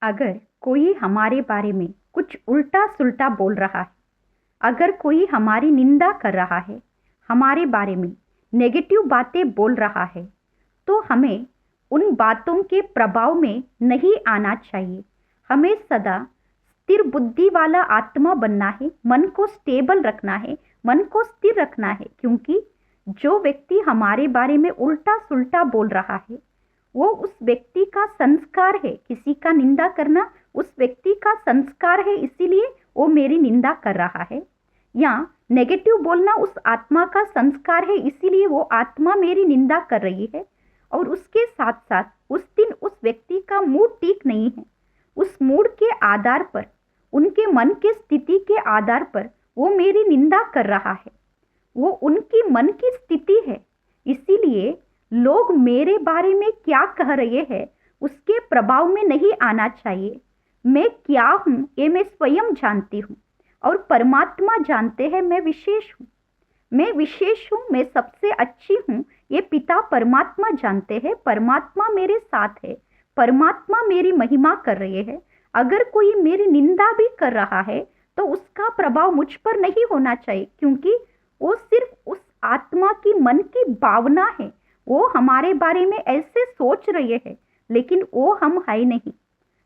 अगर कोई हमारे बारे में कुछ उल्टा सुल्टा बोल रहा है, अगर कोई हमारी निंदा कर रहा है, हमारे बारे में नेगेटिव बातें बोल रहा है, तो हमें उन बातों के प्रभाव में नहीं आना चाहिए। हमें सदा स्थिर बुद्धि वाला आत्मा बनना है, मन को स्टेबल रखना है, मन को स्थिर रखना है, क्योंकि जो व्यक्ति हमारे बारे में उल्टा सुल्टा बोल रहा है वो उस व्यक्ति का संस्कार है। किसी का निंदा करना उस व्यक्ति का संस्कार है, इसीलिए वो मेरी निंदा कर रहा है। या नेगेटिव बोलना उस आत्मा का संस्कार है, इसीलिए वो आत्मा मेरी निंदा कर रही है। और उसके साथ साथ उस दिन उस व्यक्ति का मूड ठीक नहीं है। उस मूड के आधार पर, उनके मन के स्थिति के आधार पर वो मेरी निंदा कर रहा है। वो उनकी मन की स्थिति है, इसीलिए लोग मेरे बारे में क्या कह रहे हैं उसके प्रभाव में नहीं आना चाहिए। मैं क्या हूँ ये मैं स्वयं जानती हूँ और परमात्मा जानते हैं मैं विशेष हूँ। मैं विशेष हूँ, मैं सबसे अच्छी हूँ, ये पिता परमात्मा जानते हैं। परमात्मा मेरे साथ है, परमात्मा मेरी महिमा कर रहे हैं। अगर कोई मेरी निंदा भी कर रहा है तो उसका प्रभाव मुझ पर नहीं होना चाहिए, क्योंकि वो सिर्फ उस आत्मा की मन की भावना है। वो हमारे बारे में ऐसे सोच रहे हैं, लेकिन वो हम है नहीं।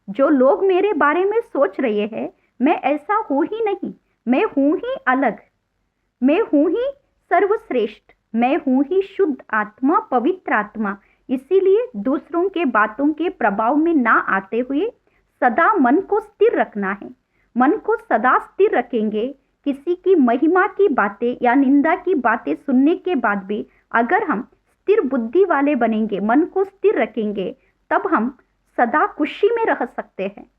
जो लोग मेरे बारे में सोच रहे हैं मैं ऐसा हूँ ही नहीं, मैं हूँ ही अलग, मैं हूँ ही सर्वश्रेष्ठ, मैं हूँ ही शुद्ध आत्मा, पवित्र आत्मा। इसीलिए दूसरों के बातों के प्रभाव में ना आते हुए सदा मन को स्थिर रखना है। मन को सदा स्थिर रखेंगे। किसी की महिमा की बातें या निंदा की बातें सुनने के बाद भी अगर हम स्थिर बुद्धि वाले बनेंगे, मन को स्थिर रखेंगे, तब हम सदा खुशी में रह सकते हैं।